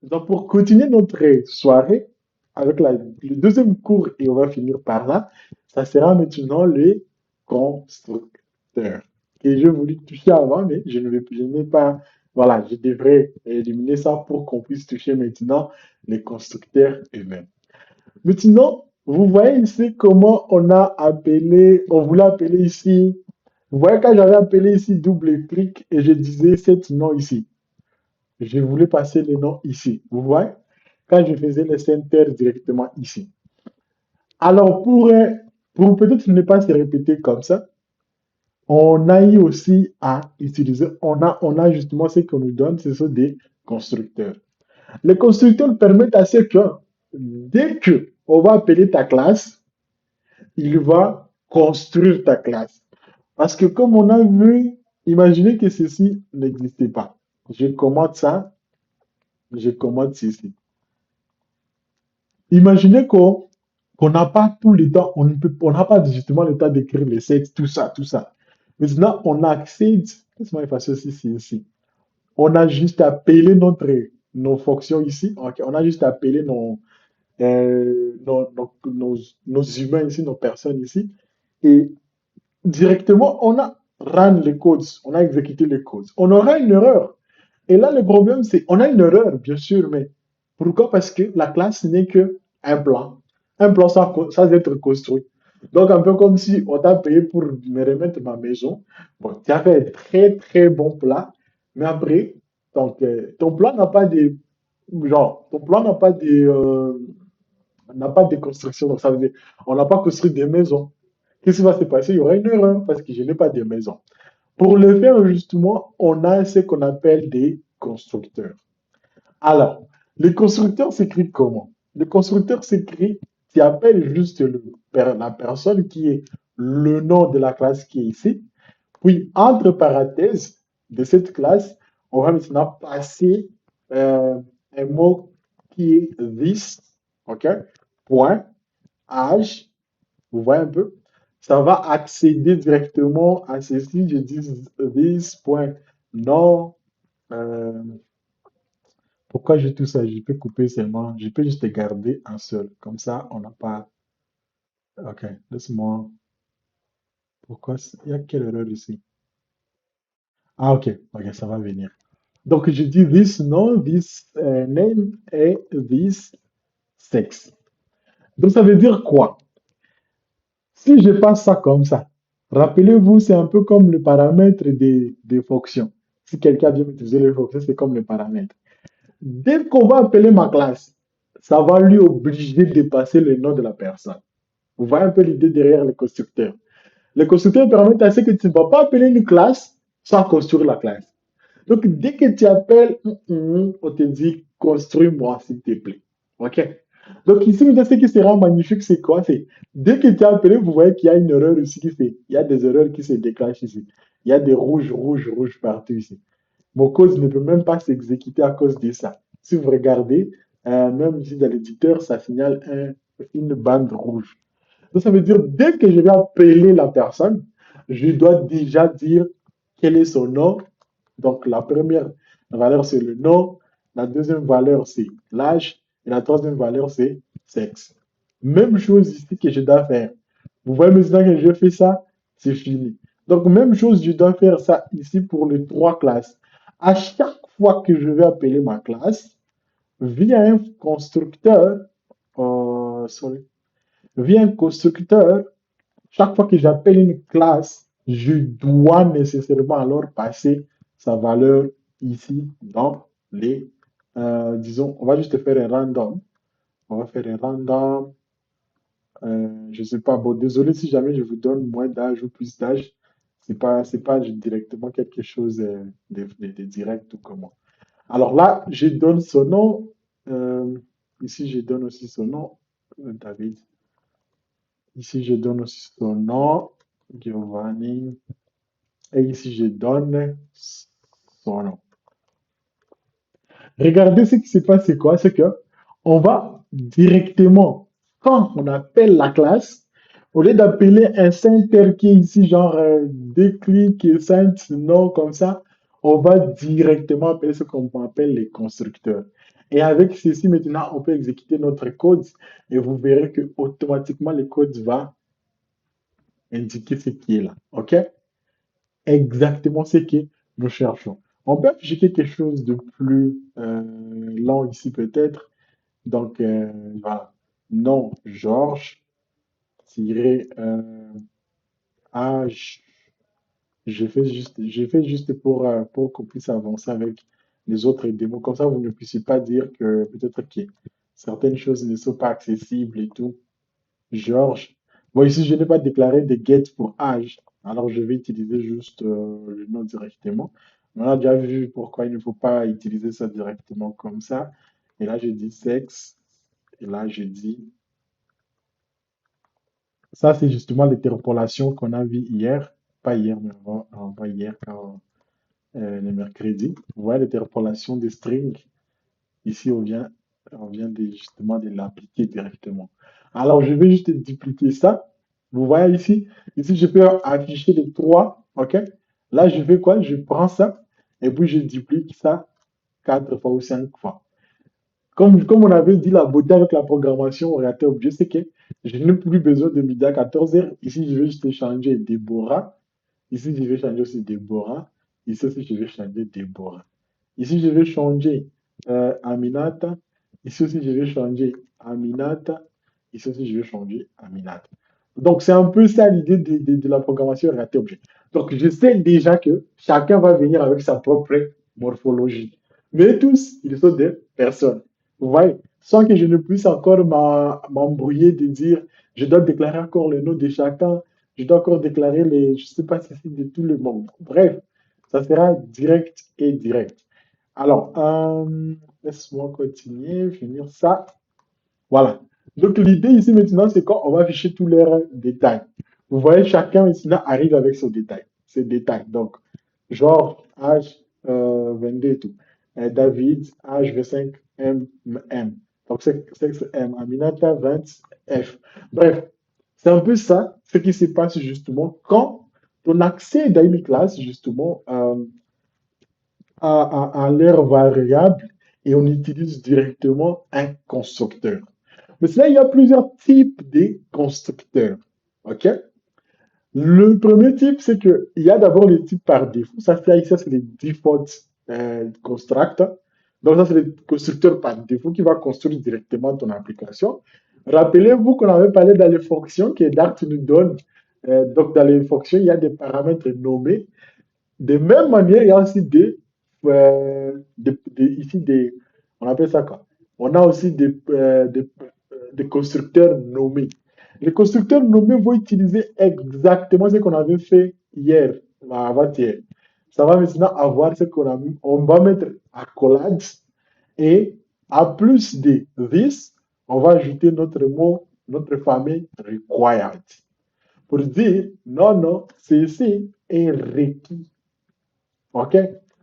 Donc, pour continuer notre soirée avec le deuxième cours, et on va finir par là, ça sera maintenant le constructeur. Que j'ai voulu toucher avant, mais je n'ai pas, voilà, je devrais éliminer ça pour qu'on puisse toucher maintenant les constructeurs eux-mêmes. Maintenant, vous voyez ici comment on voulait appeler ici, vous voyez quand j'avais appelé ici double clic et je disais cet nom ici. Je voulais passer le nom ici. Vous voyez? Quand je faisais le center directement ici. Alors, pour peut-être ne pas se répéter comme ça, on a eu aussi à utiliser, on a justement ce qu'on nous donne, ce sont des constructeurs. Les constructeurs permettent à ce que, dès que on va appeler ta classe, il va construire ta classe. Parce que comme on a vu, imaginez que ceci n'existait pas. Je commande ça, je commande ceci. Imaginez qu'on n'a pas tout le temps, on n'a pas justement le temps d'écrire les sets, tout ça, tout ça. Maintenant, on accède, laisse-moi effacer aussi ici. On a juste appelé nos fonctions ici. Ok, on a juste appelé nos humains ici, nos personnes ici. Et directement, on a run les codes, on a exécuté les codes. On aura une erreur. Et là, le problème, c'est on a une erreur, bien sûr, mais pourquoi? Parce que la classe n'est que un plan sans être construit. Donc, un peu comme si on t'a payé pour me remettre ma maison. Bon, tu as fait un très, très bon plat, mais après, donc, ton plan n'a pas de, genre, ton plan n'a pas de construction. Donc, ça veut dire, on n'a pas construit des maisons. Qu'est-ce qui va se passer? Il y aura une erreur parce que je n'ai pas de maison. Pour le faire, justement, on a ce qu'on appelle des constructeurs. Alors, le constructeur s'écrit comment? Le constructeur s'écrit, tu appelles juste la personne qui est le nom de la classe qui est ici. Puis, entre parenthèses de cette classe, on va maintenant passer euh, un mot qui est this, OK? Point, âge, vous voyez un peu? Ça va accéder directement à ceci. Je dis this point. Non. euh, Pourquoi j'ai tout ça? Je peux couper seulement. Je peux juste garder un seul. Comme ça, on n'a pas. Ok, laisse-moi. Pourquoi? Il y a quelle erreur ici? Ah, ok, ok, ça va venir. Donc, je dis this nom, this name et this sex. Donc, ça veut dire quoi? Si je passe ça comme ça, rappelez-vous, c'est un peu comme le paramètre des fonctions. Si quelqu'un vient utiliser les fonctions, c'est comme le paramètre. Dès qu'on va appeler ma classe, ça va lui obliger de passer le nom de la personne. Vous voyez un peu l'idée derrière les constructeurs. Les constructeurs permettent à ce que tu ne vas pas appeler une classe sans construire la classe. Donc, dès que tu appelles, on te dit construis-moi, s'il te plaît. OK? Donc, ici, ce qui sera magnifique, c'est quoi? C'est dès que tu as appelé, vous voyez qu'il y a une erreur ici qui fait. Il y a des erreurs qui se déclenchent ici. Il y a des rouges, rouges, rouges partout ici. Mon code ne peut même pas s'exécuter à cause de ça. Si vous regardez, même ici dans l'éditeur, ça signale une bande rouge. Donc, ça veut dire, dès que je vais appeler la personne, je dois déjà dire quel est son nom. Donc, la première valeur, c'est le nom. La deuxième valeur, c'est l'âge. Et la troisième valeur, c'est sexe. Même chose ici que je dois faire. Vous voyez maintenant que je fais ça, c'est fini. Donc, même chose, je dois faire ça ici pour les trois classes. À chaque fois que je vais appeler ma classe, via un constructeur, sorry, via un constructeur, chaque fois que j'appelle une classe, je dois nécessairement alors passer sa valeur ici dans disons, on va juste faire un random. On va faire un random. Je sais pas, bon, désolé si jamais je vous donne moins d'âge ou plus d'âge. C'est pas directement quelque chose de direct ou comment. Alors là, je donne son nom. Euh, Ici, je donne aussi son nom, David. Ici, je donne aussi son nom, Giovanni. Et ici, je donne son nom. Regardez ce qui se passe, c'est quoi? C'est que on va directement, quand on appelle la classe, au lieu d'appeler un center qui est ici, genre des clics et saint, non, comme ça, on va directement appeler ce qu'on appelle les constructeurs. Et avec ceci, maintenant, on peut exécuter notre code et vous verrez que automatiquement le code va indiquer ce qui est là. OK? Exactement ce que nous cherchons. On peut afficher quelque chose de plus lent ici peut-être. Donc, voilà. Non, Georges, tiré âge. J'ai fait juste pour qu'on puisse avancer avec les autres démos. Comme ça, vous ne puissiez pas dire que peut-être que certaines choses ne sont pas accessibles et tout. Georges. Bon, ici, je n'ai pas déclaré de get pour âge. Alors, je vais utiliser juste le nom directement. On a déjà vu pourquoi il ne faut pas utiliser ça directement comme ça. Et là, je dis sexe. Et là, je dis. Ça, c'est justement l'interpolation qu'on a vu hier. Pas hier, mais pas hier, quand le mercredi. Vous voyez l'interpolation des strings. Ici, justement de l'appliquer directement. Alors, je vais juste dupliquer ça. Vous voyez ici, je peux afficher les trois. OK? Là, je fais quoi? Je prends ça et puis je duplique ça 4 fois ou 5 fois. Comme on avait dit, la beauté avec la programmation orientée objet, c'est que je n'ai plus besoin de midi à 14h. Ici, je vais juste changer Déborah. Ici, je vais changer aussi Déborah. Ici aussi, je vais changer Déborah. Ici, je vais changer Aminata. Ici aussi, je vais changer Aminata. Ici aussi, je vais changer Aminata. Donc, c'est un peu ça l'idée de la programmation orientée objet. Donc, je sais déjà que chacun va venir avec sa propre morphologie. Mais tous, ils sont des personnes. Vous voyez, sans que je ne puisse encore m'embrouiller de dire, je dois déclarer encore le nom de chacun, je dois encore déclarer je ne sais pas si c'est de tout le monde. Bref, ça sera direct et direct. Alors, laisse-moi continuer, finir ça. Voilà. Donc, l'idée ici maintenant, c'est qu'on va afficher tous leurs détails. Vous voyez, chacun ici là arrive avec son détail, ses détails. Donc, genre, âge 22 et tout. David, âge 25, M. Donc, sexe M. Aminata, 20, F. Bref, c'est un peu ça, ce qui se passe justement quand on accède à une classe, justement, à l'air variable et on utilise directement un constructeur. Mais là, il y a plusieurs types de constructeurs. OK? Le premier type, c'est qu'il y a d'abord les types par défaut. Ça c'est les default constructors. Donc, ça, c'est le constructeur par défaut qui va construire directement ton application. Rappelez-vous qu'on avait parlé dans les fonctions que Dart nous donne. Donc, dans les fonctions, il y a des paramètres nommés de même manière, il y a aussi on appelle ça quoi? On a aussi des constructeurs nommés. Les constructeurs nommés vont utiliser exactement ce qu'on avait fait hier, avant-hier. Ça va maintenant avoir ce qu'on a mis. On va mettre accolades et à plus de this, on va ajouter notre mot, notre famille required. Pour dire non, non, ceci est requis. OK?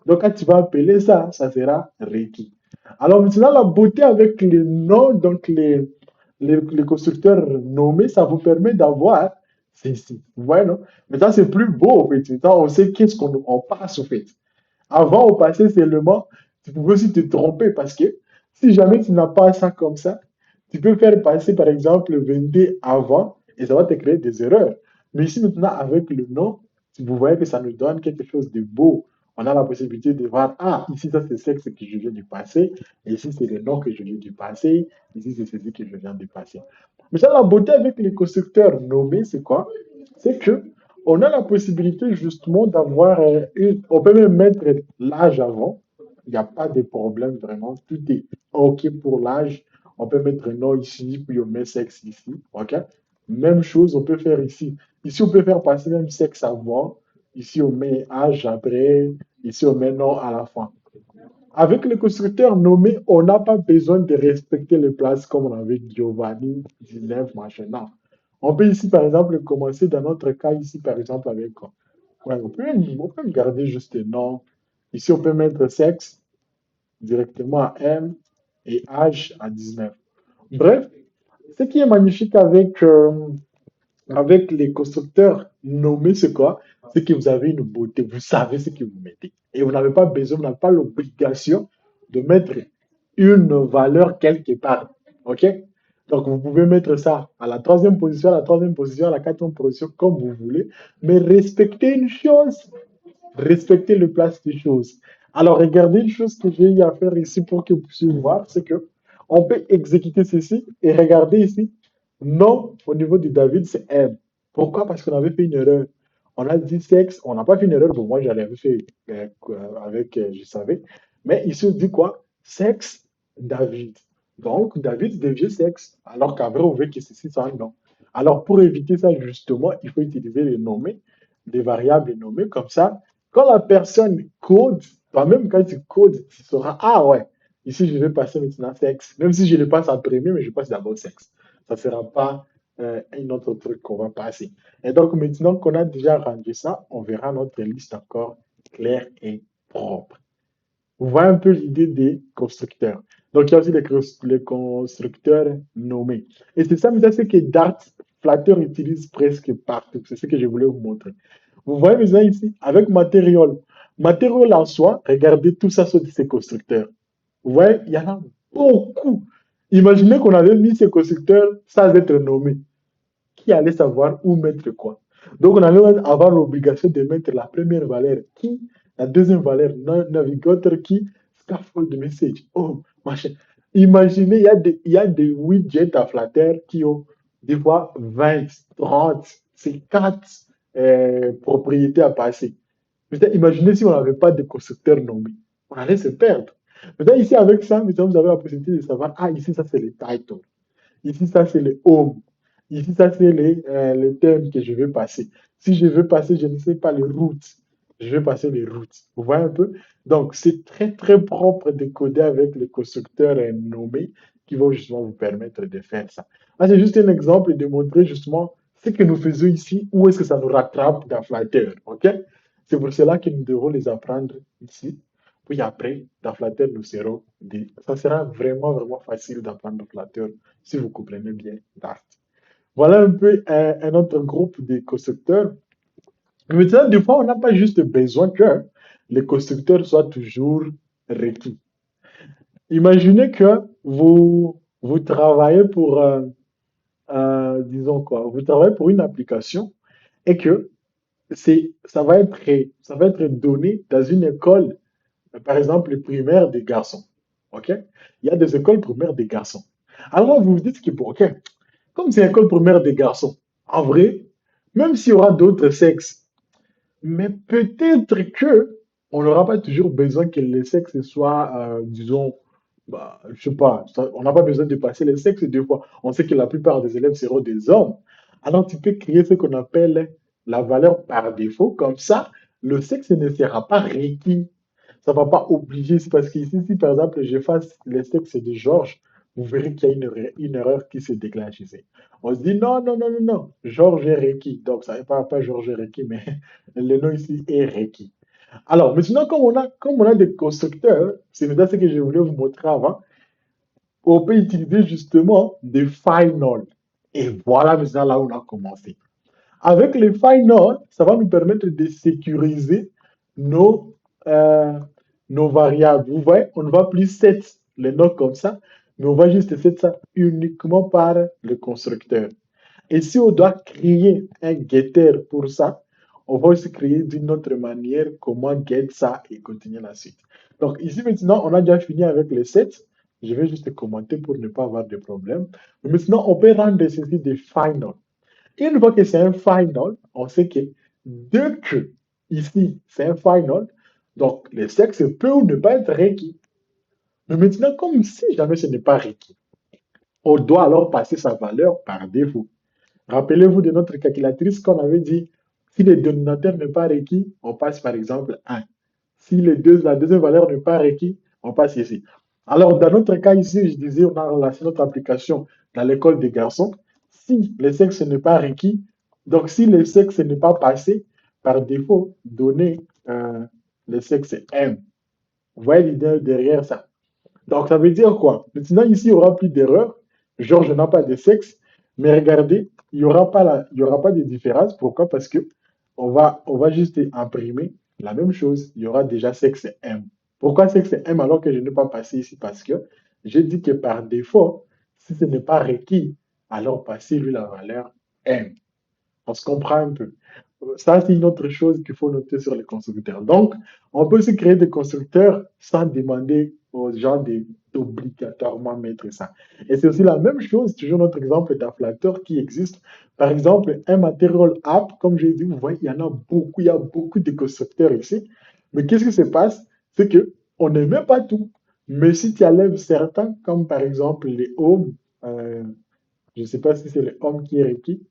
Donc, quand tu vas appeler ça, ça sera requis. Alors, maintenant, la beauté avec les noms, donc les constructeurs nommés, ça vous permet d'avoir ceci. Vous voyez, non? Maintenant, c'est plus beau, en fait. Maintenant, on sait qu'est-ce qu'on passe, en fait. Avant, au passé seulement, tu pouvais aussi te tromper parce que si jamais tu n'as pas ça comme ça, tu peux faire passer, par exemple, 22 avant et ça va te créer des erreurs. Mais ici, maintenant, avec le nom, vous voyez que ça nous donne quelque chose de beau. On a la possibilité de voir, ah, ici, ça c'est ce que je viens de passer, et ici, c'est le nom que je viens de passer, ici, c'est celui que je viens de passer. Mais ça, la beauté avec les constructeurs nommés, c'est quoi? C'est que on a la possibilité justement d'avoir on peut même mettre l'âge avant. Il n'y a pas de problème vraiment. Tout est OK pour l'âge. On peut mettre un nom ici, puis on met sexe ici. OK? Même chose, on peut faire ici. Ici, on peut faire passer même sexe avant. Ici, on met âge après. Ici, on met nom à la fin. Avec le constructeur nommé, on n'a pas besoin de respecter les places comme on avait Giovanni, 19, machin. Non. On peut ici, par exemple, commencer dans notre cas ici, par exemple, avec. Ouais, on peut garder juste un nom. Ici, on peut mettre sexe directement à M et âge à 19. Bref, ce qui est magnifique avec les constructeurs Nommer, c'est quoi? C'est que vous avez une beauté, vous savez ce que vous mettez. Et vous n'avez pas besoin, vous n'avez pas l'obligation de mettre une valeur quelque part. OK? Donc, vous pouvez mettre ça à la troisième position, à la troisième position, à la quatrième position, comme vous voulez. Mais respectez une chose, respecter le place des choses. Alors, regardez une chose que j'ai eu à faire ici pour que vous puissiez voir, c'est que on peut exécuter ceci et regardez ici. Non, au niveau de David, c'est M. Pourquoi? Parce qu'on avait fait une erreur. On a dit sexe, on n'a pas fait une erreur, bon, moi j'avais fait avec, je savais. Mais ici, on dit quoi? Sexe, David. Donc, David devient sexe, alors qu'après, on veut que ceci soit un nom. Alors, pour éviter ça, justement, il faut utiliser les nommés, des variables nommées, comme ça, quand la personne code, toi-même, quand tu codes, tu sauras, ah ouais, ici, je vais passer maintenant sexe. Même si je le passe en premier, mais je passe d'abord sexe. Ça ne sera pas un autre truc qu'on va passer. Et donc, maintenant qu'on a déjà rendu ça, on verra notre liste encore claire et propre. Vous voyez un peu l'idée des constructeurs. Donc, il y a aussi les constructeurs nommés. Et c'est ça, mais ça, c'est que Dart, Flutter utilise presque partout. C'est ce que je voulais vous montrer. Vous voyez maintenant ici, avec Material. Material en soi, regardez tout ça sur ces constructeurs. Vous voyez, il y en a beaucoup. Imaginez qu'on avait mis ces constructeurs sans être nommés. Qui allait savoir où mettre quoi? Donc, on allait avoir l'obligation de mettre la première valeur qui, la deuxième valeur navigateur qui, scaffold message. Oh, machin. Imaginez, il y a des widgets à Flutter qui ont des fois 20, 30, 50 propriétés à passer. Peut-être, imaginez si on n'avait pas de constructeur nommé. On allait se perdre. Peut-être ici, avec ça, vous avez la possibilité de savoir, ah, ici, ça, c'est le title. Ici, ça, c'est le home. Ici, ça, c'est les thèmes que je vais passer. Si je veux passer, je ne sais pas, les routes, je vais passer les routes. Vous voyez un peu? Donc, c'est très, très propre de coder avec les constructeurs nommés qui vont justement vous permettre de faire ça. Là, c'est juste un exemple de montrer justement ce que nous faisons ici, où est-ce que ça nous rattrape dans Flutter. OK? C'est pour cela que nous devons les apprendre ici. Puis après, dans Flutter, ça sera vraiment, vraiment facile d'apprendre Flutter si vous comprenez bien Dart. Voilà un peu un autre groupe de constructeurs. Mais maintenant, des fois, on n'a pas juste besoin que les constructeurs soient toujours requis. Imaginez que vous travaillez pour, disons quoi, vous travaillez pour une application et que ça va être donné dans une école, par exemple, primaire des garçons. OK? Il y a des écoles primaires des garçons. Alors, vous vous dites que, bon, OK, comme c'est l'école primaire des garçons, en vrai, même s'il y aura d'autres sexes, mais peut-être que on n'aura pas toujours besoin que les sexes soient, disons, bah, je sais pas, on n'a pas besoin de passer les sexes deux fois. On sait que la plupart des élèves seront des hommes. Alors tu peux créer ce qu'on appelle la valeur par défaut. Comme ça, le sexe ne sera pas requis. Ça ne va pas obliger. C'est parce qu'ici, si par exemple j'efface les sexes de Georges, vous verrez qu'il y a une erreur qui se déclenche ici. On se dit non, non, non, non, non, Georges est requis. Donc ça ne parle pas Georges est requis, mais le nom ici est requis. Alors, maintenant, comme on a des constructeurs, c'est maintenant ce que je voulais vous montrer avant, on peut utiliser justement des final. Et voilà maintenant là où on a commencé. Avec les final, ça va nous permettre de sécuriser nos, euh, nos variables. Vous voyez, on ne va plus set les notes comme ça, mais on va juste set ça uniquement par le constructeur. Et si on doit créer un getter pour ça, on va aussi créer d'une autre manière comment get ça et continuer la suite. Donc ici maintenant, on a déjà fini avec les sets. Je vais juste commenter pour ne pas avoir de problème. Maintenant, on peut rendre ceci des final. Une fois que c'est un final, on sait que dès que ici c'est un final, donc le sexe peut ou ne pas être requis. Mais maintenant, comme si jamais ce n'est pas requis, on doit alors passer sa valeur par défaut. Rappelez-vous de notre calculatrice qu'on avait dit, si le dénominateur n'est pas requis, on passe par exemple 1. Si la deuxième valeur n'est pas requis, on passe ici. Alors, dans notre cas ici, je disais, on a relancé notre application dans l'école des garçons. Si le sexe n'est pas requis, donc si le sexe n'est pas passé, par défaut, donner le sexe M. Vous voyez l'idée derrière ça. Donc, ça veut dire quoi? Maintenant, ici, il n'y aura plus d'erreur. Georges n'a pas de sexe. Mais regardez, il n'y aura pas de différence. Pourquoi? Parce que on va juste imprimer la même chose. Il y aura déjà sexe M. Pourquoi sexe M alors que je n'ai pas passé ici? Parce que j'ai dit que par défaut, si ce n'est pas requis, alors passez lui la valeur M. On se comprend un peu. Ça, c'est une autre chose qu'il faut noter sur les constructeurs. Donc, on peut aussi créer des constructeurs sans demander aux gens d'obligatoirement mettre ça. Et c'est aussi la même chose, toujours notre exemple d'afflateur qui existe. Par exemple, un material app, comme j'ai dit, vous voyez, il y en a beaucoup, il y a beaucoup de constructeurs ici. Mais qu'est-ce qui se passe? C'est que on ne met pas tout. Mais si tu enlèves certains, comme par exemple les home, euh, je ne sais pas si c'est le home qui est requis,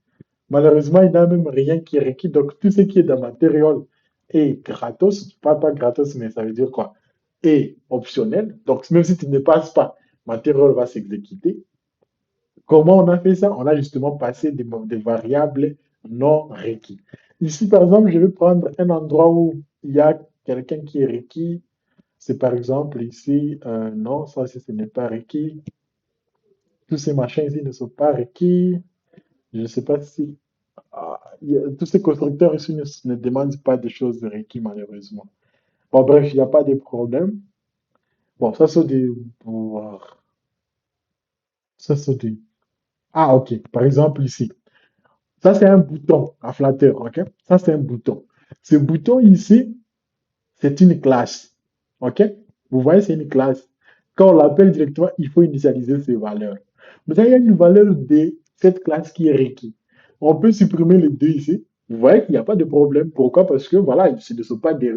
malheureusement, il n'y a même rien qui est requis. Donc, tout ce qui est dans Material est gratos. Pas gratos, mais ça veut dire quoi? Est optionnel. Donc, même si tu ne passes pas, Material va s'exécuter. Comment on a fait ça? On a justement passé des variables non requis. Ici, par exemple, je vais prendre un endroit où il y a quelqu'un qui est requis. C'est par exemple ici, non, ça, ce n'est pas requis. Tous ces machins ici ne sont pas requis. Je ne sais pas si tous ces constructeurs ici ne demandent pas des choses de requis, malheureusement. Bon, bref, il n'y a pas de problème. Bon, ça c'est des. Ça c'est des. Ah, ok. Par exemple, ici. Ça, c'est un bouton à flatteur, ok? Ça, c'est un bouton. Ce bouton ici, c'est une classe, ok? Vous voyez, c'est une classe. Quand on l'appelle directement, il faut initialiser ses valeurs. Mais il y a une valeur de cette classe qui est requis. On peut supprimer les deux ici. Vous voyez qu'il n'y a pas de problème. Pourquoi? Parce que voilà, ce ne sont pas des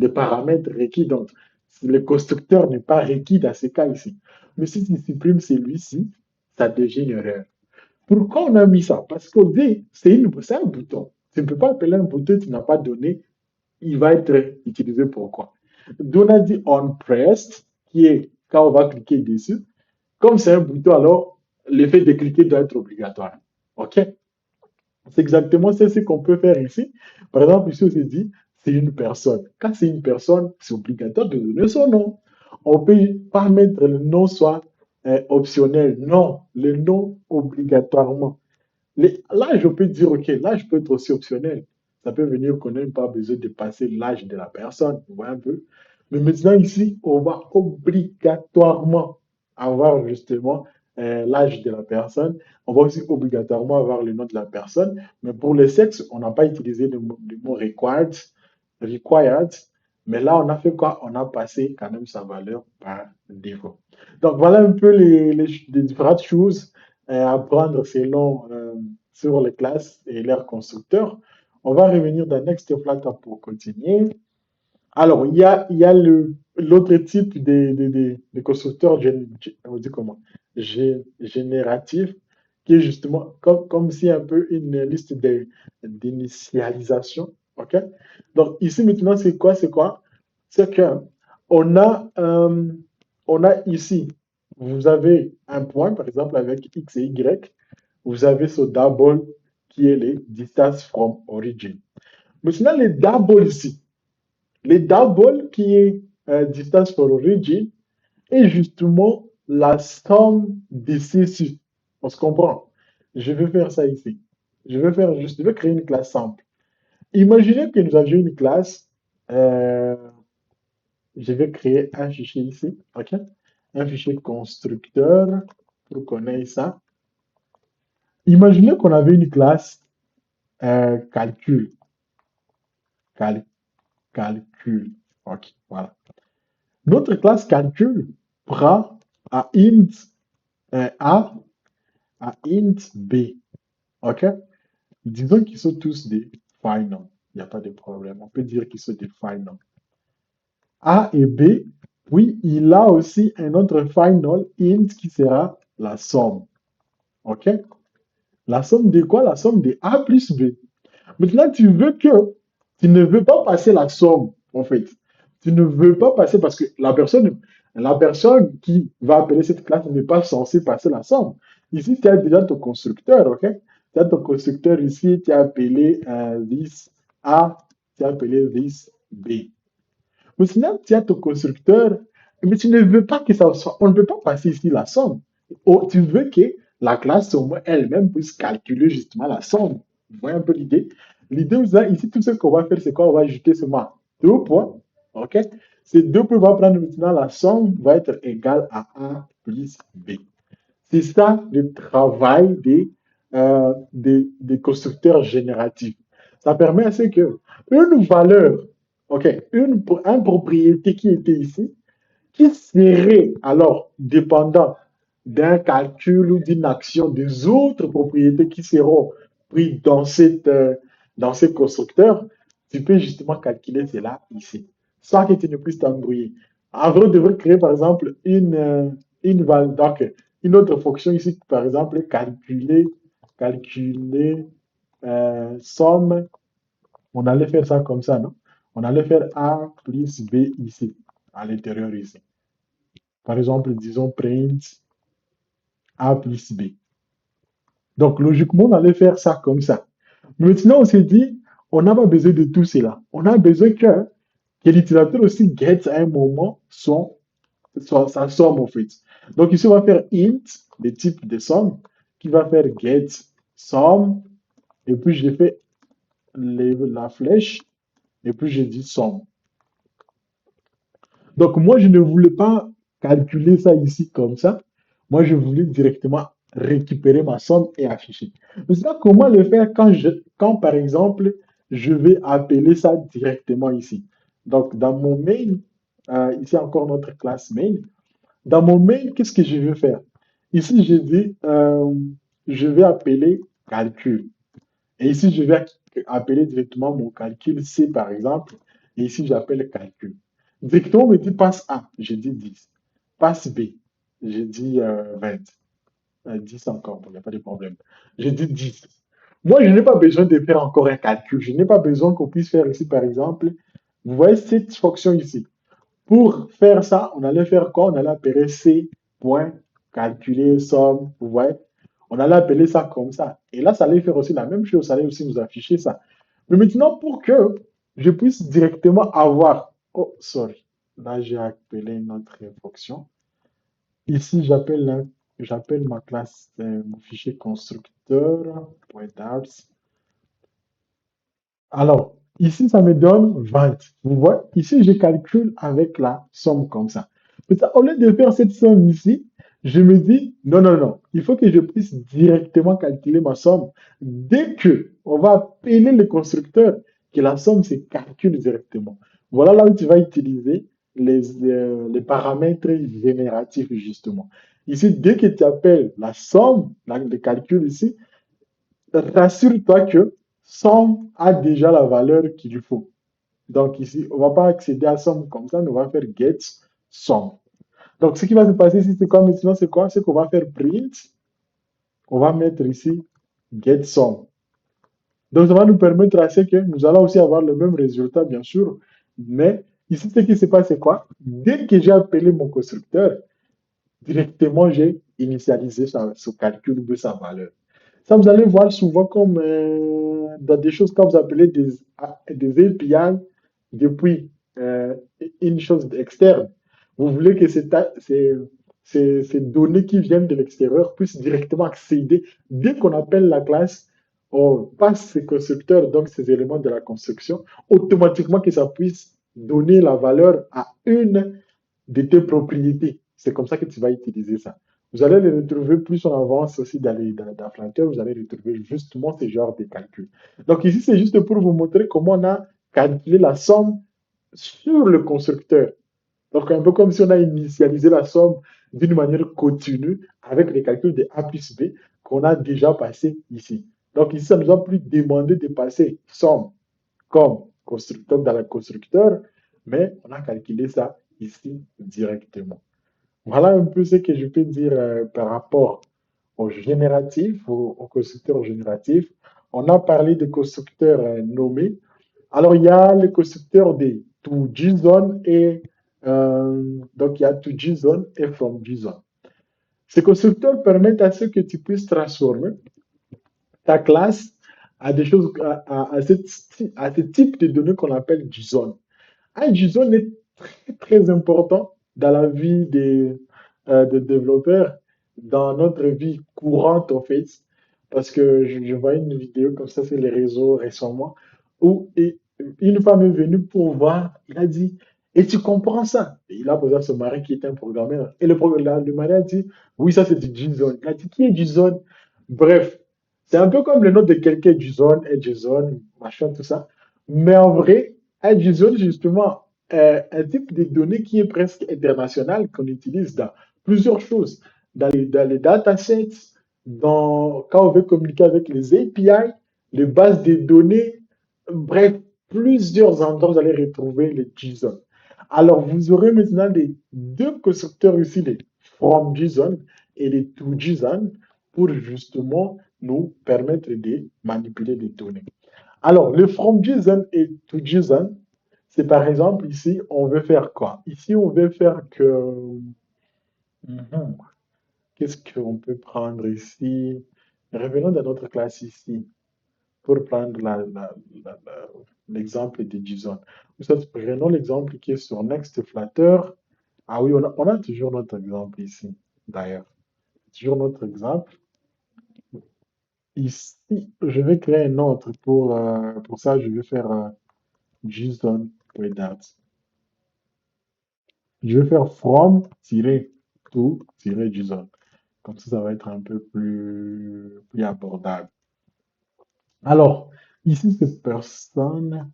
paramètres requis. Donc, le constructeur n'est pas requis dans ce cas ici. Mais si tu supprimes celui-ci, ça devient une erreur. Pourquoi on a mis ça? Parce qu'au D, c'est un bouton. Tu ne peux pas appeler un bouton que tu n'as pas donné. Il va être utilisé pour quoi? Donc, on a dit on pressed, qui est quand on va cliquer dessus. Comme c'est un bouton, alors l'effet de cliquer doit être obligatoire. OK? C'est exactement ce qu'on peut faire ici. Par exemple, ici, on se dit, c'est une personne. Quand c'est une personne, c'est obligatoire de donner son nom. On ne peut pas mettre le nom soit optionnel. Non, le nom obligatoirement. L'âge, je peux dire, OK, l'âge peut être aussi optionnel. Ça peut venir qu'on n'ait pas besoin de passer l'âge de la personne. Vous voyez un peu? Mais maintenant, ici, on va obligatoirement avoir justement l'âge de la personne. On va aussi obligatoirement avoir le nom de la personne. Mais pour le sexe, on n'a pas utilisé le mot required. Mais là, on a fait quoi? On a passé quand même sa valeur par défaut. Donc, voilà un peu les différentes choses à prendre selon sur les classes et leurs constructeurs. On va revenir dans Next.Flutter pour continuer. Alors, il y a l'autre type de constructeurs on dit comment? Génératifs, qui est justement comme si un peu une liste d'initialisation. OK? Donc, ici, maintenant, c'est quoi? C'est quoi? C'est que on a, euh, on a ici, vous avez un point, par exemple, avec X et Y. Vous avez ce double qui est les distance from origin. Maintenant, les double ici, les double qui est distance from origin est justement la somme de ces. On se comprend. Je vais faire ça ici. Je vais créer une classe simple. Imaginez que nous avions une classe. euh, je vais créer un fichier ici. OK? Un fichier constructeur pour qu'on ait ça. Imaginez qu'on avait une classe calcul. Cal- calcul. OK, voilà. Notre classe calcul prend à int A à int B. OK? Disons qu'ils sont tous des finals. Il n'y a pas de problème. On peut dire qu'ils sont des finals. A et B, puis il a aussi un autre final int qui sera la somme. OK? La somme de quoi? La somme de A plus B. Maintenant, tu ne veux pas passer la somme, en fait. Tu ne veux pas passer parce que la personne qui va appeler cette classe n'est pas censée passer la somme. Ici, tu as déjà ton constructeur, ok? Tu as ton constructeur ici, tu as appelé this A, tu as appelé this B. Mais sinon, tu as ton constructeur, mais tu ne veux pas que ça soit, on ne peut pas passer ici la somme. Tu veux que la classe au moins elle-même puisse calculer justement la somme. Vous voyez un peu l'idée? L'idée ici, tout ce qu'on va faire, c'est quoi? On va ajouter seulement 2 points. OK? Ces 2 points vont prendre maintenant la somme va être égale à A plus B. C'est ça le travail des constructeurs génératifs. Ça permet à ce que une valeur, OK, une propriété qui était ici, qui serait alors dépendant d'un calcul ou d'une action des autres propriétés qui seront prises dans ces constructeurs, tu peux justement calculer cela ici, sans que tu ne puisses t'embrouiller. En vrai, on devrait créer par exemple donc, une autre fonction ici, par exemple, calculer somme. On allait faire ça comme ça, non? On allait faire A plus B ici, à l'intérieur ici. Par exemple, disons print A plus B. Donc, logiquement, on allait faire ça comme ça. Maintenant, on s'est dit, on n'a pas besoin de tout cela. On a besoin que l'utilisateur aussi get à un moment sa somme, en fait. Donc, ici, on va faire int, le type de somme, qui va faire get somme, et puis j'ai fait la flèche, et puis j'ai dit somme. Donc, moi, je ne voulais pas calculer ça ici comme ça. Moi, je voulais directement récupérer ma somme et afficher. Maintenant, comment le faire quand, par exemple, je vais appeler ça directement ici? Donc, dans mon main, ici encore notre classe main. Dans mon main, qu'est-ce que je vais faire? Ici, je dis, je vais appeler calcul. Et ici, je vais appeler directement mon calcul C, par exemple. Et ici, j'appelle calcul. Directement, on me dit passe A, je dis 10. Passe B, je dis 20. 10 encore, il n'y a pas de problème. Je dis 10. Moi, je n'ai pas besoin de faire encore un calcul. Je n'ai pas besoin qu'on puisse faire ici, par exemple. Vous voyez cette fonction ici. Pour faire ça, on allait faire quoi? On allait appeler C, point, calculer, somme, vous voyez? On allait appeler ça comme ça. Et là, ça allait faire aussi la même chose, ça allait aussi nous afficher ça. Mais maintenant, pour que je puisse directement avoir... Oh, sorry. Là, j'ai appelé notre fonction. Ici, j'appelle ma classe, mon fichier constructeur, point .arts. Alors, ici, ça me donne 20. Vous voyez, ici, je calcule avec la somme comme ça. Mais ça, au lieu de faire cette somme ici, je me dis, non, non, non, il faut que je puisse directement calculer ma somme. Dès que on va appeler le constructeur, que la somme se calcule directement. Voilà là où tu vas utiliser les paramètres génératifs, justement. Ici, dès que tu appelles la somme, le calcul ici, rassure-toi que somme a déjà la valeur qu'il faut. Donc ici, on ne va pas accéder à somme comme ça, mais on va faire get somme. Donc ce qui va se passer ici, c'est quoi maintenant? C'est quoi? C'est qu'on va faire print. On va mettre ici get somme. Donc ça va nous permettre à ce que nous allons aussi avoir le même résultat, bien sûr. Mais ici, ce qui se passe, c'est quoi? Dès que j'ai appelé mon constructeur, directement, j'ai initialisé ce calcul de sa valeur. Ça, vous allez voir souvent comme dans des choses quand vous appelez des API depuis une chose externe. Vous voulez que ces données qui viennent de l'extérieur puissent directement accéder. Dès qu'on appelle la classe, on passe ces constructeurs, donc ces éléments de la construction, automatiquement que ça puisse donner la valeur à une de tes propriétés. C'est comme ça que tu vas utiliser ça. Vous allez les retrouver plus on avance aussi dans Flutter, vous allez retrouver justement ce genre de calcul. Donc ici, c'est juste pour vous montrer comment on a calculé la somme sur le constructeur. Donc un peu comme si on a initialisé la somme d'une manière continue avec les calculs de A plus B qu'on a déjà passé ici. Donc ici, ça nous a plus demandé de passer somme comme constructeur dans le constructeur, mais on a calculé ça ici directement. Voilà un peu ce que je peux dire par rapport au génératif, au constructeur génératif. On a parlé de constructeurs nommés. Alors, il y a le constructeur de toJSON et donc il y a toJSON et fromJSON. Ces constructeurs permettent à ce que tu puisses transformer ta classe à des choses, à ce type de données qu'on appelle JSON. Un JSON est très, très important dans la vie des développeurs, dans notre vie courante, en fait, parce que je voyais une vidéo comme ça sur les réseaux récemment où une femme est venue pour voir, il a dit, et tu comprends ça? Et il a posé à son mari qui était un programmeur. Et le mari a dit, oui, ça c'est du JSON. Il a dit, qui est JSON? Bref, c'est un peu comme le nom de quelqu'un, JSON, et JSON, machin, tout ça. Mais en vrai, un JSON, justement, un type de données qui est presque international, qu'on utilise dans plusieurs choses, dans les datasets, quand on veut communiquer avec les API, les bases de données, bref, plusieurs endroits, vous allez retrouver les JSON. Alors, vous aurez maintenant les deux constructeurs ici, les from JSON et les to JSON, pour justement nous permettre de manipuler les données. Alors, le from JSON et to JSON, c'est par exemple ici, on veut faire quoi? Ici, on veut faire que. Mhm. Qu'est-ce qu'on peut prendre ici? Revenons dans notre classe ici pour prendre l'exemple de JSON. Prenons l'exemple qui est sur NextFlutter. Ah oui, on a toujours notre exemple ici, d'ailleurs. Toujours notre exemple. Ici, je vais créer un autre. Pour ça, je vais faire JSON.dat. Je vais faire from-to-JSON. Comme ça va être un peu plus abordable. Alors, ici, cette personne.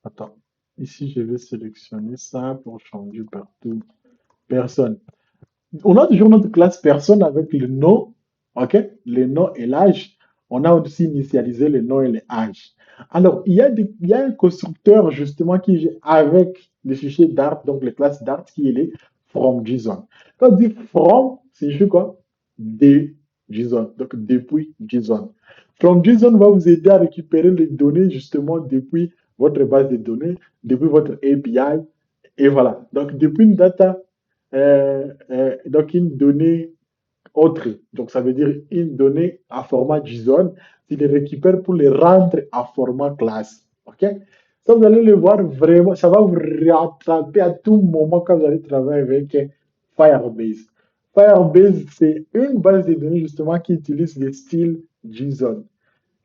Attends. Ici, je vais sélectionner ça pour changer partout. Personne. On a toujours notre classe personne avec le nom, OK? Le nom et l'âge. On a aussi initialisé le nom et l'âge. Alors, il y a un constructeur justement qui est avec le fichier Dart, donc les classes Dart, qui est les from JSON. Quand on dit from, c'est juste quoi? De JSON, donc depuis JSON. From JSON va vous aider à récupérer les données justement depuis votre base de données, depuis votre API, et voilà. Donc, depuis une data donc une donnée autre. Donc ça veut dire une donnée à format JSON, tu les récupères pour les rendre à format classe. OK? Ça, vous allez le voir vraiment, ça va vous rattraper à tout moment quand vous allez travailler avec Firebase. Firebase, c'est une base de données justement qui utilise le style JSON.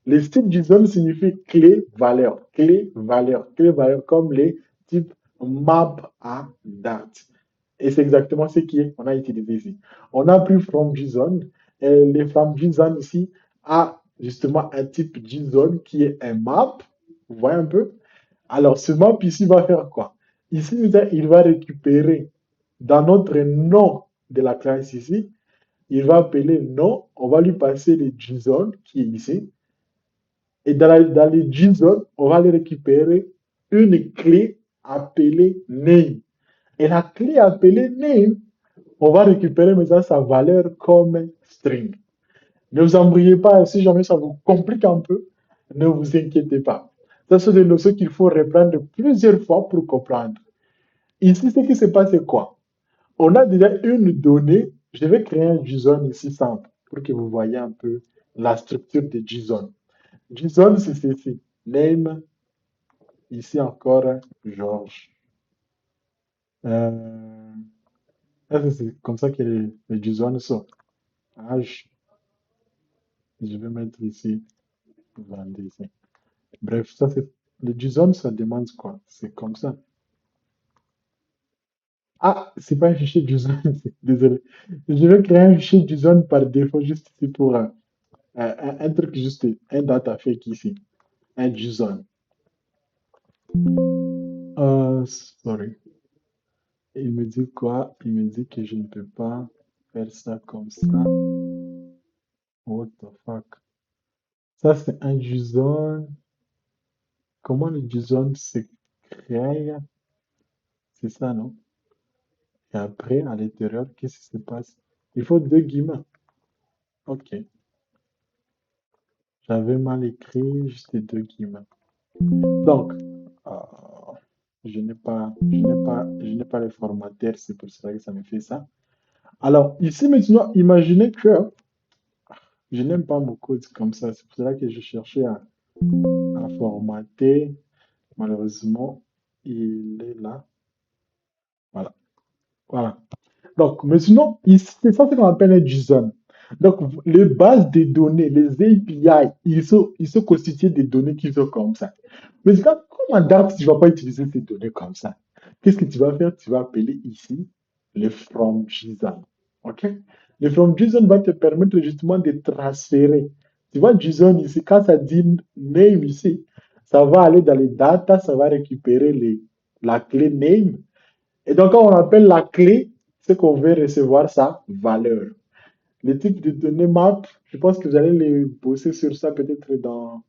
Le style JSON signifie clé-valeur, clé-valeur, clé-valeur comme les types map à date. Et c'est exactement ce qu'on a utilisé ici. On a pris from JSON. Et les from JSON ici a justement un type JSON qui est un map. Vous voyez un peu? Alors, ce map ici va faire quoi? Ici, il va récupérer dans notre nom de la classe ici, il va appeler nom, on va lui passer le JSON qui est ici. Et dans les JSON, on va aller récupérer une clé appelée name. Et la clé appelée name, on va récupérer maintenant sa valeur comme string. Ne vous embrouillez pas, si jamais ça vous complique un peu, ne vous inquiétez pas. Ça, c'est des notions qu'il faut reprendre plusieurs fois pour comprendre. Ici, ce qui se passe, c'est quoi? On a déjà une donnée. Je vais créer un JSON ici simple pour que vous voyez un peu la structure de JSON. JSON, c'est ceci. Name, ici encore, Georges. Euh, c'est comme ça que les JSON sont. Âge, je vais mettre ici 25. Bref, ça c'est. Le JSON, ça demande quoi? C'est comme ça. Ah, c'est pas un fichier JSON, désolé. Je vais créer un fichier JSON par défaut, juste ici pour un truc juste, un data fake ici. Un JSON. Sorry. Il me dit quoi? Il me dit que je ne peux pas faire ça comme ça. What the fuck? Ça, c'est un JSON. Comment le JSON se crée? C'est ça, non? Et après, à l'intérieur, qu'est-ce qui se passe? Il faut deux guillemets. Ok. J'avais mal écrit, juste deux guillemets. Donc, euh, je n'ai pas le formateur, c'est pour cela que ça me fait ça. Alors, ici maintenant, imaginez que je n'aime pas mon code comme ça. C'est pour cela que je cherchais à formater. Malheureusement, il est là. Voilà. Voilà. Donc, mais sinon, ici, c'est ça qu'on appelle un JSON. Donc, les bases de données, les API, ils sont constitués des données qui sont comme ça. Mais quand, comment Dart, tu ne vas pas utiliser ces données comme ça? Qu'est-ce que tu vas faire? Tu vas appeler ici le from JSON. OK? Le from JSON va te permettre justement de transférer. Tu vois, JSON ici, quand ça dit name ici, ça va aller dans les data, ça va récupérer la clé name. Et donc, quand on appelle la clé, c'est qu'on veut recevoir sa valeur. Les types de données map, je pense que vous allez les bosser sur ça peut-être dans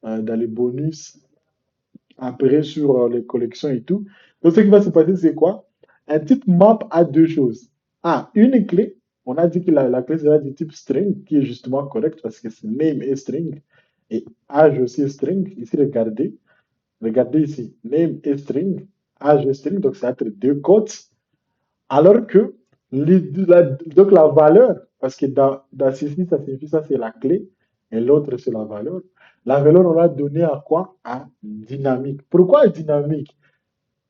les bonus après sur les collections et tout. Donc, ce qui va se passer, c'est quoi? Un type map a deux choses. Une clé. On a dit que la clé sera du type string, qui est justement correct parce que c'est name est string et âge aussi est string. Ici, regardez. Regardez ici. Name est string, âge est string, donc ça va être deux cotes. Alors que donc la valeur, parce que dans ceci, ça signifie ça, c'est la clé, et l'autre, c'est la valeur. La valeur, on l'a donnée à quoi? À dynamique. Pourquoi dynamique?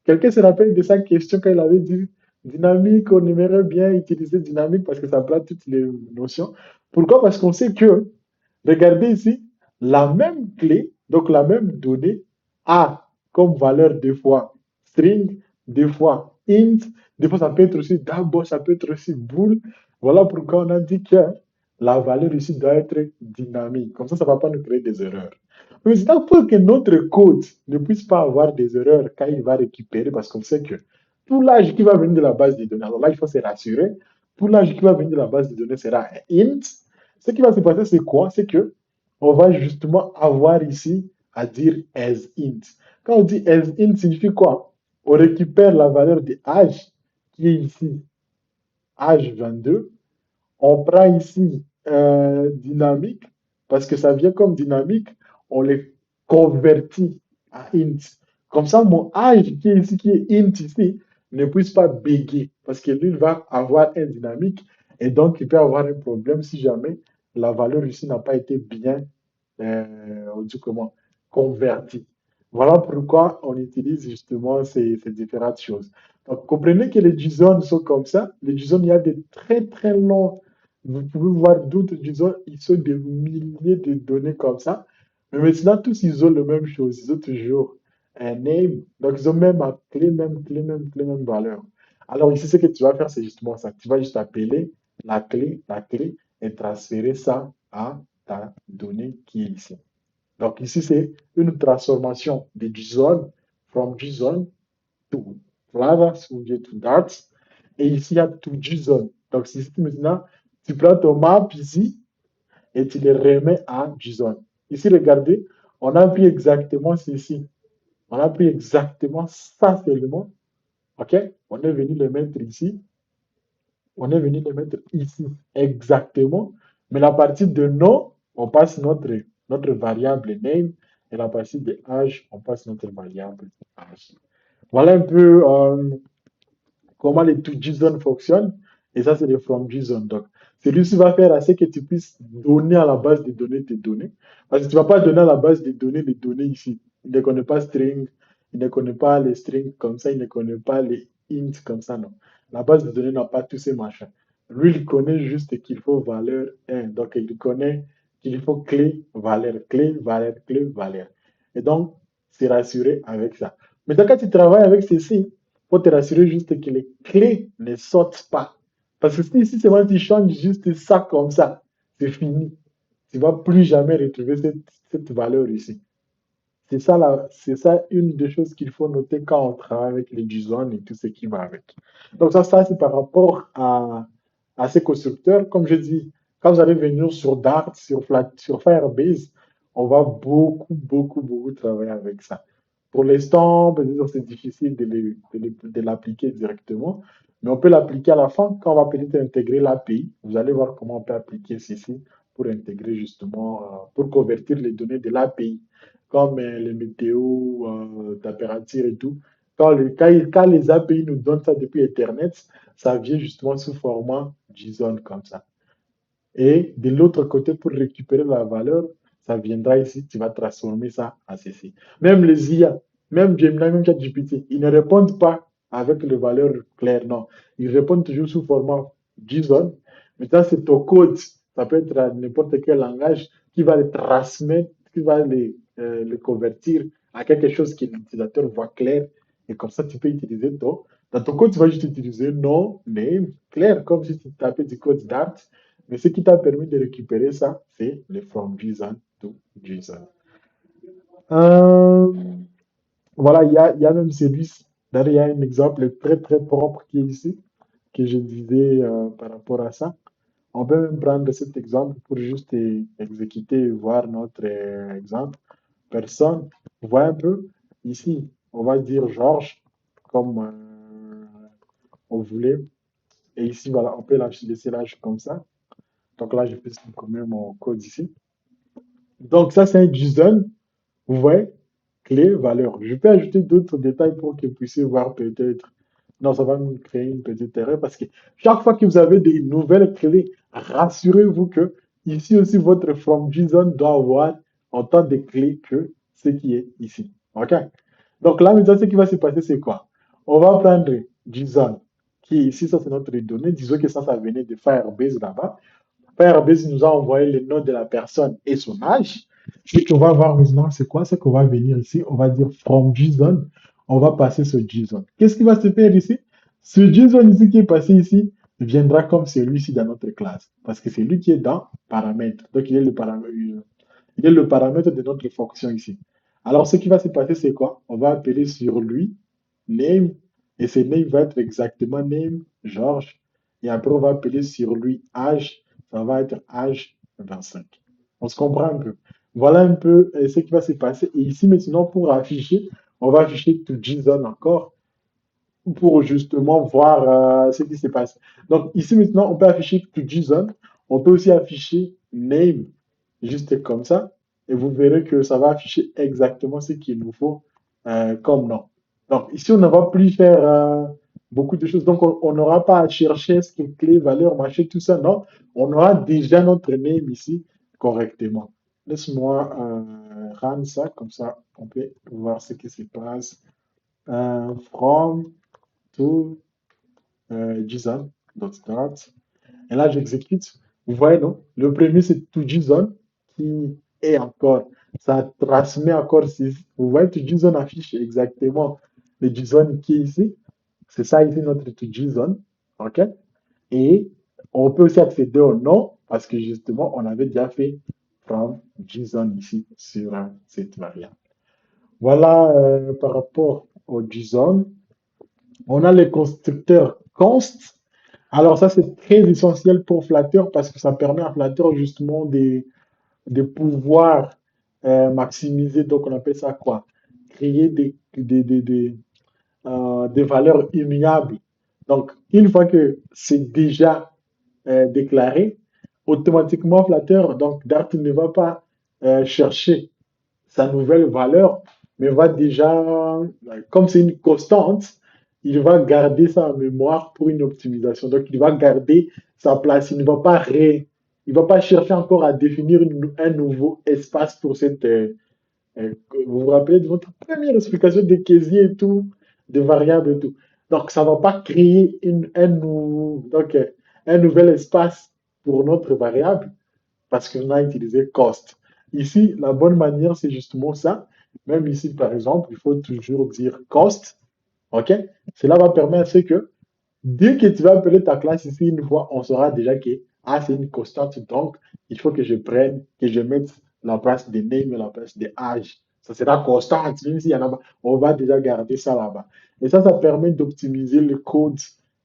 Quelqu'un se rappelle de sa question quand il avait dit dynamique, on aimerait bien utiliser dynamique parce que ça prend toutes les notions. Pourquoi? Parce qu'on sait que, regardez ici, la même clé, donc la même donnée, a comme valeur deux fois string, deux fois int, des fois ça peut être aussi double, ça peut être aussi bool. Voilà pourquoi on a dit que la valeur ici doit être dynamique. Comme ça ne va pas nous créer des erreurs. Mais c'est pour que notre code ne puisse pas avoir des erreurs quand il va récupérer, parce qu'on sait que tout l'âge qui va venir de la base de données, alors là, il faut se rassurer, tout l'âge qui va venir de la base de données sera un int. Ce qui va se passer, c'est quoi? C'est que on va justement avoir ici à dire as int. Quand on dit as int, signifie quoi? On récupère la valeur de âge qui est ici, âge 22. On prend ici dynamique, parce que ça vient comme dynamique, on les convertit à int. Comme ça, mon âge qui est ici, qui est int ici, ne puisse pas béguer, parce que lui, il va avoir un dynamique, et donc il peut avoir un problème si jamais la valeur ici n'a pas été bien, on dit comment, convertie. Voilà pourquoi on utilise justement ces différentes choses. Donc, comprenez que les JSON sont comme ça. Les JSON, il y a des très très longs. Vous pouvez voir d'autres JSON, ils sont des milliers de données comme ça. Mais maintenant, tous, ils ont la même chose. Ils ont toujours un name. Donc, ils ont même la clé, même clé, même clé, même valeur. Alors, ici, ce que tu vas faire, c'est justement ça. Tu vas juste appeler la clé, et transférer ça à ta donnée qui est ici. Donc, ici, c'est une transformation de JSON from JSON to Flavas ou bien to Darts. Et ici, il y a to JSON. Donc, si maintenant, tu prends ton map ici et tu le remets à JSON. Ici, regardez, on a pris exactement ceci. On a pris exactement ça seulement. OK? On est venu le mettre ici. On est venu le mettre ici exactement. Mais la partie de nom, on passe notre variable name. Et la partie de âge, on passe notre variable âge. Voilà un peu comment les to JSON fonctionnent. Et ça, c'est le from JSON. Donc, celui-ci va faire assez que tu puisses donner à la base de données tes données. Parce que tu ne vas pas donner à la base de données les données ici. Il ne connaît pas string, il ne connaît pas les strings comme ça, il ne connaît pas les int comme ça, non. La base de données n'a pas tous ces machins. Lui, il connaît juste qu'il faut valeur 1. Donc, il connaît qu'il faut clé, valeur, clé, valeur, clé, valeur. Et donc, c'est rassuré avec ça. Mais quand tu travailles avec ceci, faut te rassurer juste que les clés ne sortent pas. Parce que si seulement tu changes juste ça comme ça, c'est fini. Tu ne vas plus jamais retrouver cette valeur ici. C'est ça une des choses qu'il faut noter quand on travaille avec les JSON et tout ce qui va avec. Donc ça c'est par rapport à ces constructeurs. Comme je dis, quand vous allez venir sur Dart, sur Firebase, on va beaucoup travailler avec ça. Pour l'instant, peut-être c'est difficile de l'appliquer directement, mais on peut l'appliquer à la fin quand on va peut-être intégrer l'API. Vous allez voir comment on peut appliquer ceci pour intégrer justement, pour convertir les données de l'API comme les météos, température et tout. Quand les API nous donnent ça depuis Ethernet, ça vient justement sous format JSON comme ça. Et de l'autre côté, pour récupérer la valeur, ça viendra ici, tu vas transformer ça en ceci. Même les IA, même Gemini, même ChatGPT, ils ne répondent pas avec les valeurs claires, non. Ils répondent toujours sous format JSON. Maintenant, c'est ton code Ça peut être à n'importe quel langage qui va les transmettre, qui va les convertir à quelque chose que l'utilisateur voit clair. Et comme ça, tu peux utiliser dans ton code, tu vas juste utiliser no, name, clair, comme si tu tapais du code Dart. Mais ce qui t'a permis de récupérer ça, c'est le from JSON to JSON. Euh, voilà, il y a même celui-ci. D'ailleurs, il y a un exemple très très propre qui est ici, que je disais par rapport à ça. On peut même prendre cet exemple pour juste exécuter et voir notre exemple. Personne, vous voyez un peu, ici, on va dire Georges, comme on voulait. Et ici, voilà, on peut laisser l'âge comme ça. Donc là, je peux supprimer mon code ici. Donc ça, c'est un JSON. Vous voyez, clé, valeur. Je peux ajouter d'autres détails pour que vous puissiez voir peut-être. Non, ça va nous créer une petite erreur parce que chaque fois que vous avez des nouvelles clés, rassurez-vous que ici aussi, votre from JSON doit avoir autant de clés que ce qui est ici. OK? Donc là, maintenant, ce qui va se passer, c'est quoi? On va prendre JSON, qui ici, ça c'est notre donnée. Disons que ça venait de Firebase là-bas. Firebase nous a envoyé le nom de la personne et son âge. Ce qu'on va voir maintenant, c'est quoi? C'est qu'on va venir ici, on va dire from JSON, on va passer ce JSON. Qu'est-ce qui va se faire ici? Ce JSON ici qui est passé ici viendra comme celui-ci dans notre classe, parce que c'est lui qui est dans paramètre. Donc il est le paramètre de notre fonction ici. Alors ce qui va se passer, c'est quoi? On va appeler sur lui name, et ce name va être exactement name Georges, et après on va appeler sur lui âge, ça va être âge 25. On se comprend un peu. Voilà un peu ce qui va se passer. Et ici maintenant, pour afficher, on va afficher to JSON encore pour justement voir ce qui se passe. Donc ici maintenant, on peut afficher to JSON. On peut aussi afficher name, juste comme ça. Et vous verrez que ça va afficher exactement ce qu'il nous faut comme nom. Donc ici, on ne va plus faire beaucoup de choses. Donc on n'aura pas à chercher ce qui est clé, valeur, machin, tout ça. Non, on aura déjà notre name ici correctement. Laisse-moi rendre ça, comme ça on peut voir ce qui se passe. From to JSON.start. Et là, j'exécute. Vous voyez, non? Le premier, c'est to JSON qui est encore. Ça transmet encore. Vous voyez, to JSON affiche exactement le JSON qui est ici. C'est ça ici notre to JSON. OK? Et on peut aussi accéder au nom parce que justement, on avait déjà fait from JSON ici sur cette variable. Voilà par rapport au JSON. On a les constructeurs const. Alors ça, c'est très essentiel pour Flutter parce que ça permet à Flutter justement de pouvoir maximiser, donc on appelle ça quoi? Créer des valeurs immuables. Donc, une fois que c'est déjà déclaré, automatiquement Flutter, donc Dart ne va pas chercher sa nouvelle valeur, mais va déjà, comme c'est une constante, il va garder ça en mémoire pour une optimisation. Donc, il va garder sa place. Il va pas chercher encore à définir un nouveau espace pour cette. Vous vous rappelez de votre première explication de casier et tout, de variables et tout. Donc, ça ne va pas créer un nouvel espace pour notre variable parce qu'on a utilisé cost. Ici, la bonne manière, c'est justement ça. Même ici, par exemple, il faut toujours dire cost. OK? Cela va permettre que dès que tu vas appeler ta classe ici une fois, on saura déjà que ah, c'est une constante. Donc, il faut que je mette la place de name et la place de âge. Ça sera constante, même s'il y en a pas. On va déjà garder ça là-bas. Et ça permet d'optimiser le code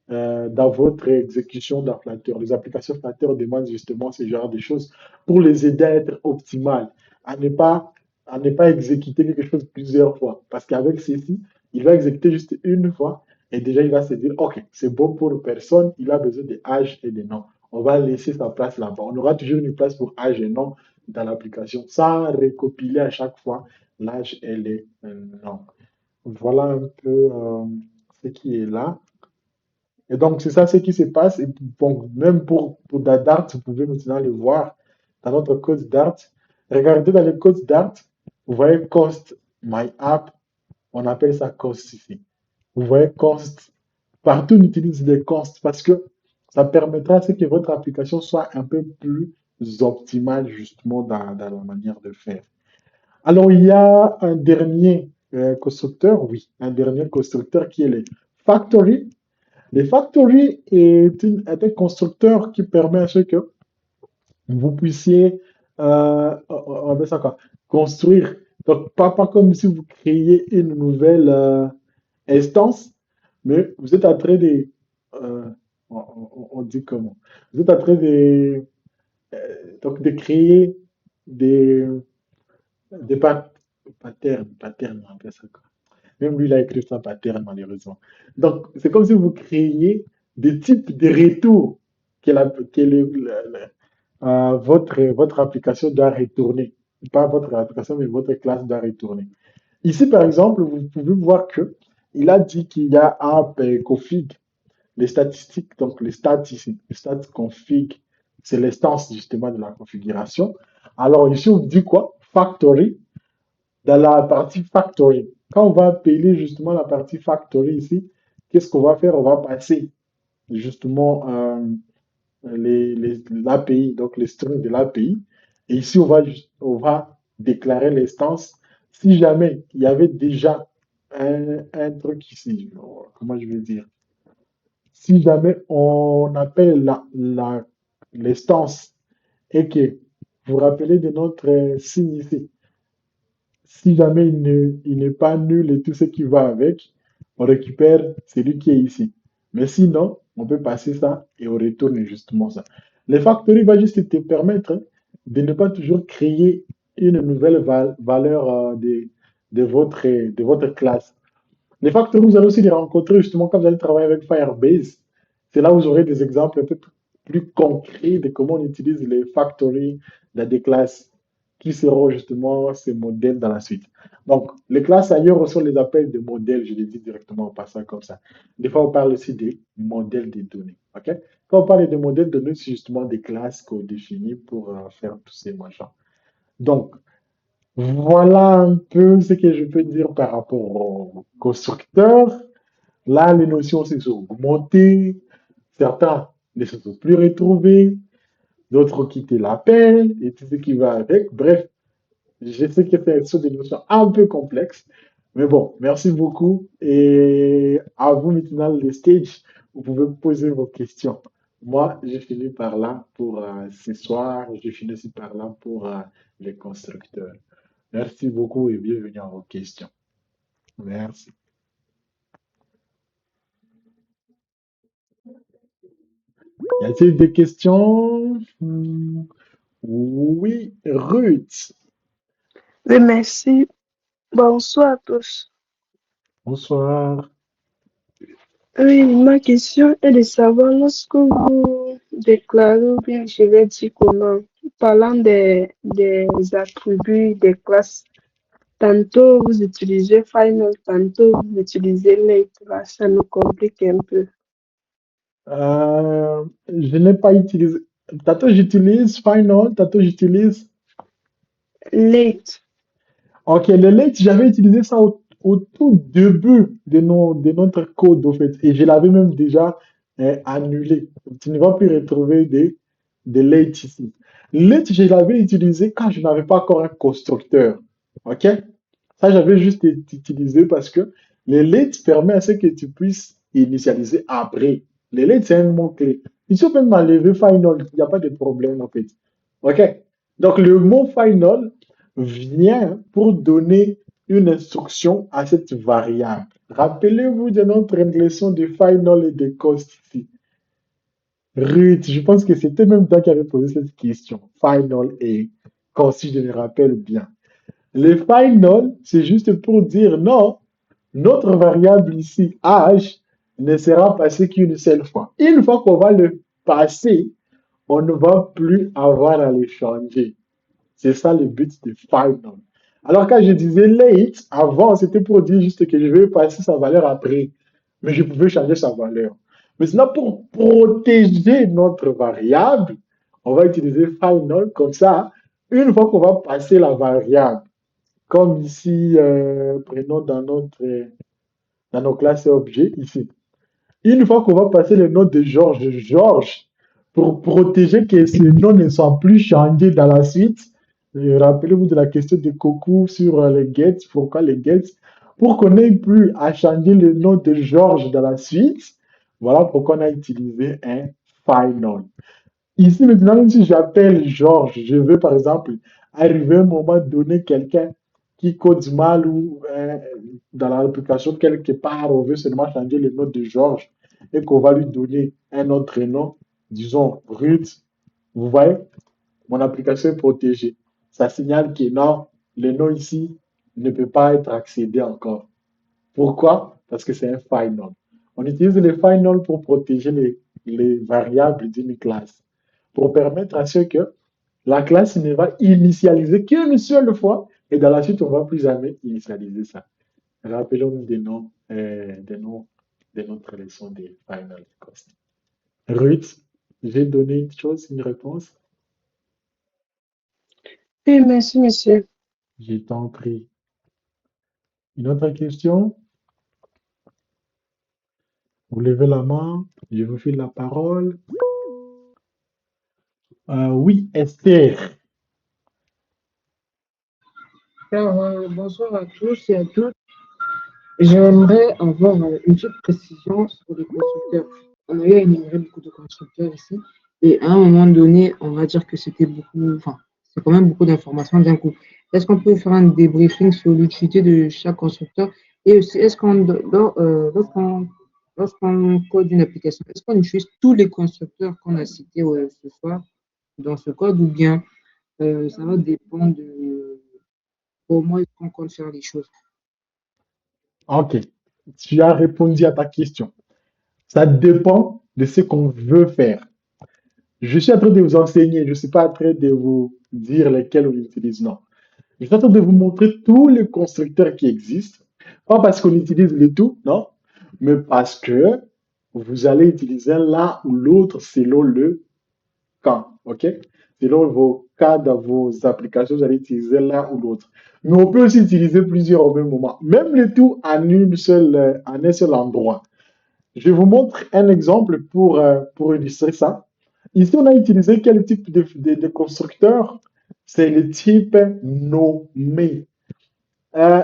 dans votre exécution dans Flutter. Les applications Flutter demandent justement ce genre de choses pour les aider à être optimales, à ne pas, à ne pas exécuter quelque chose plusieurs fois. Parce qu'avec ceci, il va exécuter juste une fois et déjà il va se dire, OK, c'est bon pour personne, il a besoin de âge et de nom. On va laisser sa place là-bas. On aura toujours une place pour âge et nom dans l'application, sans recopiler à chaque fois l'âge et les noms. Voilà un peu ce qui est là. Et donc, c'est ça ce qui se passe. Et bon, même pour Dart, vous pouvez maintenant le voir dans notre code Dart. Regardez dans le code Dart, vous voyez Cost My App, on appelle ça Cost ici. Vous voyez Cost. Partout, on utilise les Cost parce que Ça permettra à ce que votre application soit un peu plus optimale justement dans la manière de faire. Alors, il y a un dernier constructeur, oui, un dernier constructeur qui est le Factory. Le Factory est un constructeur qui permet à ce que vous puissiez, on appelle ça quoi, construire. Donc, pas comme si vous créiez une nouvelle instance, mais vous êtes en train de, euh, on dit comment? Vous êtes en train de créer des, des patterns, on appelle ça quoi. Même lui, il a écrit ça pattern, malheureusement. Donc, c'est comme si vous créiez des types de retours que votre application doit retourner. Pas votre application, mais votre classe doit retourner. Ici, par exemple, vous pouvez voir que il a dit qu'il y a app config, les statistiques, donc les stats ici, les stats config, c'est l'instance justement de la configuration. Alors ici, on dit quoi? Factory, dans la partie factory. Quand on va appeler justement la partie factory ici, qu'est-ce qu'on va faire? On va passer justement l'API, donc les strings de l'API. Et ici, on va déclarer l'instance. Si jamais il y avait déjà un truc ici, comment je vais dire? Si jamais on appelle l'instance et que vous vous rappelez de notre signe ici, si jamais il n'est pas nul et tout ce qui va avec, on récupère celui qui est ici. Mais sinon, on peut passer ça et on retourne justement ça. Le factory va juste te permettre de ne pas toujours créer une nouvelle valeur de votre classe. Les factories, vous allez aussi les rencontrer justement quand vous allez travailler avec Firebase. C'est là où vous aurez des exemples un peu plus concrets de comment on utilise les factories dans des classes qui seront justement ces modèles dans la suite. Donc, les classes ailleurs aussi, on les appelle des modèles, je les dis directement en passant comme ça. Des fois, on parle aussi des modèles de données. OK? Quand on parle de modèles de données, c'est justement des classes qu'on définit pour faire tous ces machins. Donc, voilà un peu ce que je peux dire par rapport au constructeur. Là, les notions se sont augmentées. Certains ne se sont plus retrouvés. D'autres ont quitté l'appel et tout ce qui va avec. Bref, je sais que ce sont des notions un peu complexes. Mais bon, merci beaucoup. Et à vous maintenant, les stages, vous pouvez poser vos questions. Moi, j'ai fini par là pour ce soir. J'ai fini aussi par là pour les constructeurs. Merci beaucoup et bienvenue à vos questions. Merci. Y a-t-il des questions? Oui, Ruth. Oui, merci. Bonsoir à tous. Bonsoir. Oui, ma question est de savoir lorsque vous déclarez, ou bien je vais dire comment, parlant des attributs des classes, tantôt vous utilisez Final, tantôt vous utilisez Late, là, ça nous complique un peu. Je n'ai pas utilisé. Tantôt j'utilise Final, tantôt j'utilise. Late, Ok, le late, j'avais utilisé ça au tout début de notre code, au fait. Et je l'avais même déjà annulé. Tu ne vas plus retrouver des late ici. Late, je l'avais utilisé quand je n'avais pas encore un constructeur. Ok? Ça, j'avais juste utilisé parce que les late permet à ce que tu puisses initialiser après. Les late, c'est un mot-clé. Ici, on peut m'enlever final. Il n'y a pas de problème, en fait. Ok? Donc, le mot final vient pour donner une instruction à cette variable. Rappelez-vous de notre leçon de final et de cost ici. Ruth, je pense que c'était même toi qui avais posé cette question. Final et cost, si je me rappelle bien. Le final, c'est juste pour dire non, notre variable ici, h, ne sera passée qu'une seule fois. Une fois qu'on va le passer, on ne va plus avoir à le changer. C'est ça le but de final. Alors, quand je disais late, avant, c'était pour dire juste que je vais passer sa valeur après. Mais je pouvais changer sa valeur. Maintenant, pour protéger notre variable, on va utiliser final comme ça. Une fois qu'on va passer la variable, comme ici, prenons dans nos classes objets, ici. Une fois qu'on va passer le nom de Georges, pour protéger que ce nom ne soit plus changé dans la suite, rappelez-vous de la question de Coco sur les Gates, pourquoi les Gates, pour qu'on n'ait plus à changer le nom de Georges dans la suite, voilà pourquoi on a utilisé un final. Ici, maintenant, même si j'appelle Georges, je veux par exemple arriver à un moment donné quelqu'un qui code mal ou dans l'application quelque part, on veut seulement changer le nom de Georges et qu'on va lui donner un autre nom, disons Ruth. Vous voyez, mon application est protégée. Ça signale que non, le nom ici ne peut pas être accédé encore. Pourquoi? Parce que c'est un final. On utilise le final pour protéger les variables d'une classe, pour permettre à ce que la classe ne va initialiser qu'une seule fois et dans la suite, on ne va plus jamais initialiser ça. Rappelons-nous de notre leçon de final cost. Ruth, j'ai donné une chose, une réponse. Oui, merci, monsieur. Je t'en prie. Une autre question? Vous levez la main, je vous file la parole. Oui, Esther. Alors, bonsoir à tous et à toutes. J'aimerais avoir une petite précision sur les constructeurs. On a eu à énumérer beaucoup de constructeurs ici, et à un moment donné, on va dire que c'était beaucoup, enfin, c'est quand même beaucoup d'informations d'un coup. Est-ce qu'on peut faire un débriefing sur l'utilité de chaque constructeur et aussi, est-ce qu'on, lorsqu'on code une application, est-ce qu'on utilise tous les constructeurs qu'on a cités ce soir dans ce code ou bien ça va dépendre de comment est-ce qu'on compte faire les choses? Ok, tu as répondu à ta question. Ça dépend de ce qu'on veut faire. Je suis en train de vous enseigner, je ne suis pas en train de vous dire lesquels on utilise, non. Je suis en train de vous montrer tous les constructeurs qui existent. Pas parce qu'on utilise le tout, non, mais parce que vous allez utiliser l'un ou l'autre selon le cas, ok? Selon vos cas dans vos applications, vous allez utiliser l'un ou l'autre. Mais on peut aussi utiliser plusieurs au même moment, même le tout en un seul endroit. Je vous montre un exemple pour illustrer ça. Ici, on a utilisé quel type de constructeur? C'est le type nommé.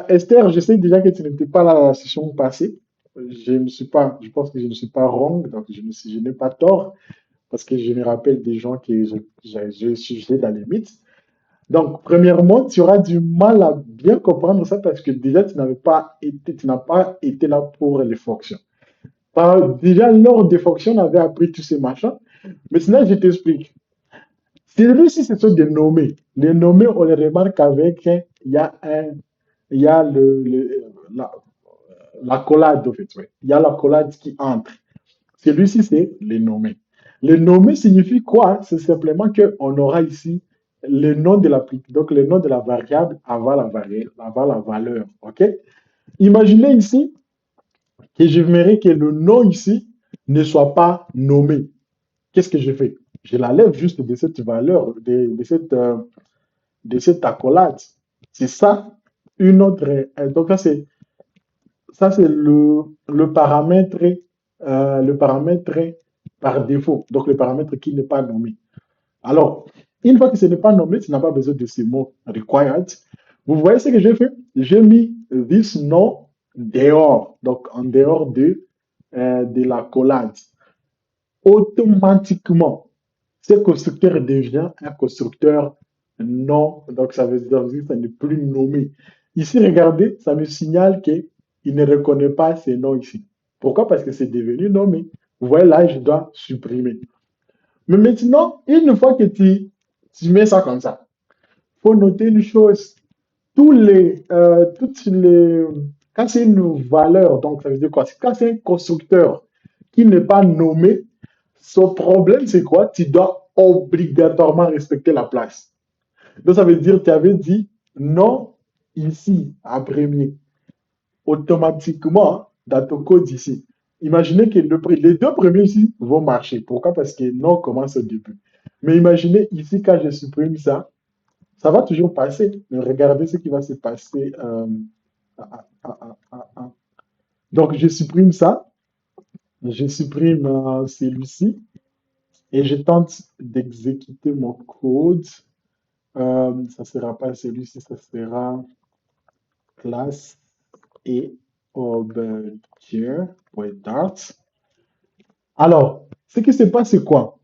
Esther, je sais déjà que tu n'étais pas là à la session passée. Je pense que je ne suis pas wrong, donc je n'ai pas tort, parce que je me rappelle des gens qui je suis dans les mythes. Donc, premièrement, tu auras du mal à bien comprendre ça parce que déjà, tu n'as pas été là pour les fonctions. Déjà, lors des fonctions, on avait appris tous ces machins. Mais sinon, je t'explique. Celui-ci, ce sont des nommés. Les nommés, on les remarque avec, il y a l'accolade, en fait. Ouais. Il y a l'accolade qui entre. Celui-ci, c'est les nommés. Les nommés signifie quoi? C'est simplement qu'on aura ici le nom de la, donc le nom de la variable avant la valeur. OK? Imaginez ici que j'aimerais que le nom ici ne soit pas nommé. Qu'est-ce que je fais? Je l'enlève juste de cette valeur, de cette accolade. C'est ça, une autre. Donc, ça, c'est le paramètre par défaut. Donc, le paramètre qui n'est pas nommé. Alors, une fois que ce n'est pas nommé, tu n'as pas besoin de ces mots required. Vous voyez ce que j'ai fait? J'ai mis this nom dehors, donc en dehors de l'accolade. Automatiquement, ce constructeur devient un constructeur non, donc ça veut dire que ça n'est plus nommé. Ici, regardez, ça me signale qu'il ne reconnaît pas ces noms ici. Pourquoi? Parce que c'est devenu nommé. Vous voyez là, je dois supprimer. Mais maintenant, une fois que tu mets ça comme ça, il faut noter une chose. Toutes les, quand c'est une valeur, donc ça veut dire quoi? Quand c'est un constructeur qui n'est pas nommé, son problème, c'est quoi? Tu dois obligatoirement respecter la place. Donc, ça veut dire que tu avais dit non ici, en premier. Automatiquement, dans ton code ici. Imaginez que les deux premiers ici vont marcher. Pourquoi? Parce que non commence au début. Mais imaginez ici, quand je supprime ça, ça va toujours passer. Mais regardez ce qui va se passer. Donc, je supprime ça. Je supprime celui-ci et je tente d'exécuter mon code. Ça sera pas celui-ci, ça sera classe et objet.dart. Alors, ce qui se passe, c'est quoi?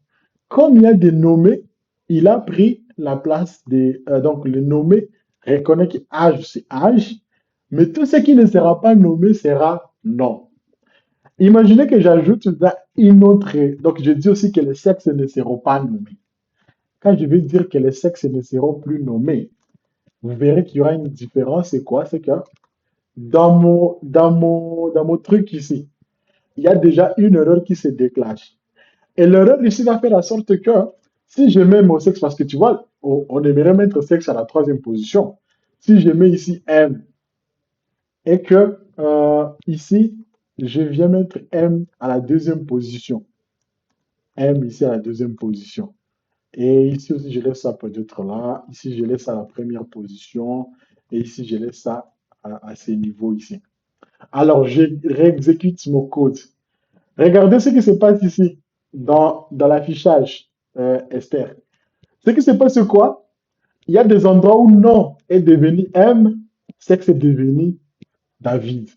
Comme il y a des nommés, il a pris la place des. Donc, le nommé reconnaît que âge, c'est âge, mais tout ce qui ne sera pas nommé sera non. Imaginez que j'ajoute là une autre. Donc, je dis aussi que les sexes ne seront pas nommés. Quand je vais dire que les sexes ne seront plus nommés, vous verrez qu'il y aura une différence. C'est quoi? C'est que dans mon truc ici, il y a déjà une erreur qui se déclenche. Et l'erreur ici va faire en sorte que si je mets mon sexe, parce que tu vois, on aimerait mettre sexe à la troisième position. Si je mets ici M et que ici, je viens mettre M à la deuxième position. M ici à la deuxième position. Et ici aussi, je laisse ça peut-être là. Ici, je laisse ça à la première position. Et ici, je laisse ça à ces niveaux ici. Alors, je réexécute mon code. Regardez ce qui se passe ici, dans l'affichage, Esther. Ce qui se passe, c'est quoi? Il y a des endroits où non est devenu M, c'est que c'est devenu David.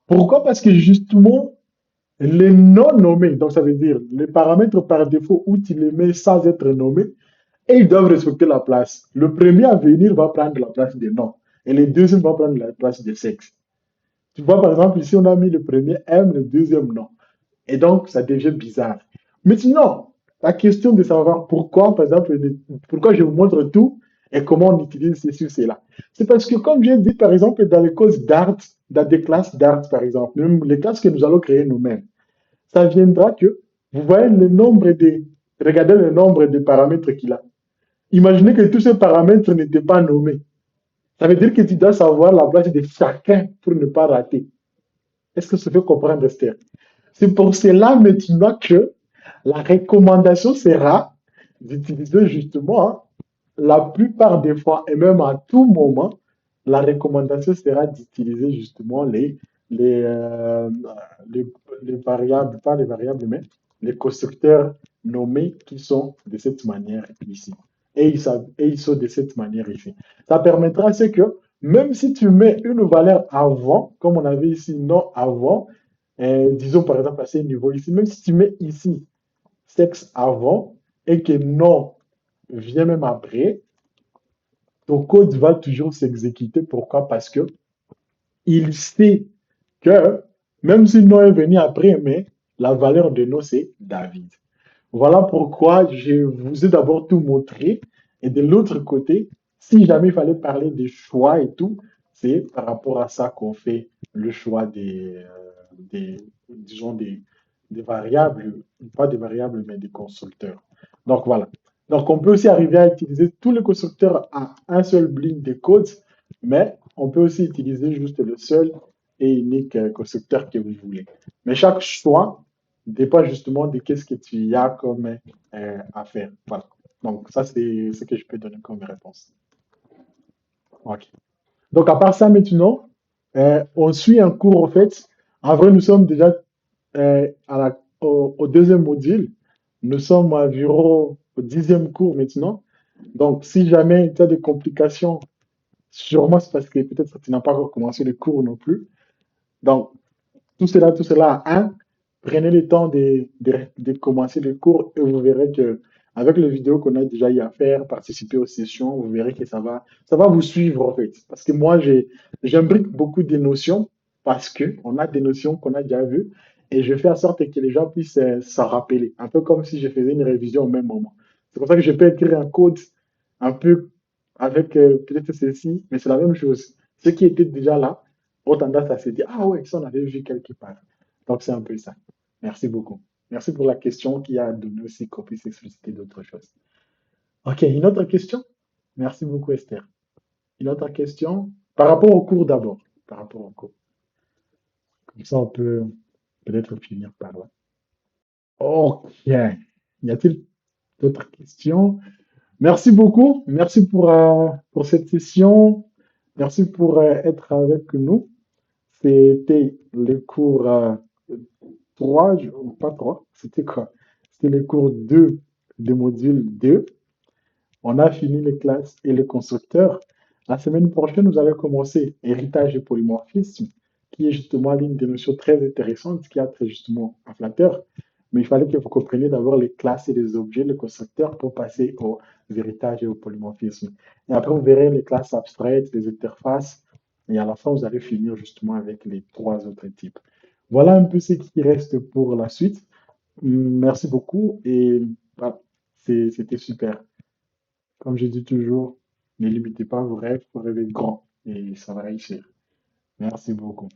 Pourquoi? Parce que justement, les non nommés, donc ça veut dire les paramètres par défaut où tu les mets sans être nommés, et ils doivent respecter la place. Le premier à venir va prendre la place des noms, et le deuxième va prendre la place des sexes. Tu vois, par exemple, ici, on a mis le premier M, le deuxième non. Et donc, ça devient bizarre. Maintenant, la question de savoir pourquoi, par exemple, pourquoi je vous montre tout et comment on utilise ceci ou cela. C'est parce que, comme j'ai dit, par exemple, dans les causes d'art, dans des classes d'art, par exemple, même les classes que nous allons créer nous-mêmes, ça viendra que, vous voyez le nombre de, regardez le nombre de paramètres qu'il a. Imaginez que tous ces paramètres n'étaient pas nommés. Ça veut dire que tu dois savoir la place de chacun pour ne pas rater. Est-ce que ça fait comprendre, Esther? C'est pour cela maintenant que la recommandation sera d'utiliser justement, la plupart des fois et même à tout moment, la recommandation sera d'utiliser justement les, les variables, pas les variables, mais les constructeurs nommés qui sont de cette manière ici. Et ils sont de cette manière ici. Ça permettra ce que même si tu mets une valeur avant, comme on avait ici non avant, disons par exemple à ce niveau ici, même si tu mets ici sexe avant et que non vient même après, ton code va toujours s'exécuter. Pourquoi? Parce que il sait que même si non est venu après, mais la valeur de non, c'est David. Voilà pourquoi je vous ai d'abord tout montré. Et de l'autre côté, si jamais il fallait parler des choix et tout, c'est par rapport à ça qu'on fait le choix des disons, des variables, pas des variables, mais des constructeurs. Donc voilà. Donc on peut aussi arriver à utiliser tous les constructeurs à un seul ligne de code, mais on peut aussi utiliser juste le seul et unique constructeur que vous voulez. Mais chaque choix dépend justement de qu'est-ce que tu as comme à faire. Voilà. Donc, ça, c'est ce que je peux donner comme réponse. OK. Donc, à part ça, maintenant, on suit un cours, en fait. En vrai, nous sommes déjà au deuxième module. Nous sommes environ au 10e cours maintenant. Donc, si jamais tu as des complications, sûrement c'est parce que peut-être tu n'as pas encore commencé le cours non plus. Donc, tout cela à un, prenez le temps de commencer le cours et vous verrez que avec les vidéos qu'on a déjà eu à faire, participer aux sessions, vous verrez que ça va vous suivre en fait. Parce que moi, j'imbrique beaucoup de notions parce que on a des notions qu'on a déjà vues et je fais en sorte que les gens puissent s'en rappeler, un peu comme si je faisais une révision au même moment. C'est pour ça que je peux écrire un code un peu avec peut-être ceci, mais c'est la même chose. Ceux qui étaient déjà là ont tendance à se dire, ah ouais, ça on avait vu quelque part. Donc c'est un peu ça. Merci beaucoup. Merci pour la question qui a donné aussi qu'on puisse expliciter d'autres choses. Ok, une autre question? Merci beaucoup Esther. Une autre question par rapport au cours d'abord. Par rapport au cours. Comme ça on peut peut-être finir par là. Ok. Y a-t-il d'autres questions? Merci beaucoup. Merci pour cette session. Merci pour être avec nous. C'était le cours pas trois, c'était quoi? C'était les cours 2 de module 2. On a fini les classes et les constructeurs. La semaine prochaine, nous allons commencer héritage et polymorphisme, qui est justement l'une des notions très intéressantes, qui a très justement un flatteur. Mais il fallait que vous compreniez d'abord les classes et les objets, les constructeurs, pour passer au héritage et au polymorphisme. Et après, vous verrez les classes abstraites, les interfaces. Et à la fin, vous allez finir justement avec les trois autres types. Voilà un peu ce qui reste pour la suite. Merci beaucoup et voilà, c'était super. Comme je dis toujours, ne limitez pas vos rêves, rêvez grand et ça va réussir. Merci beaucoup.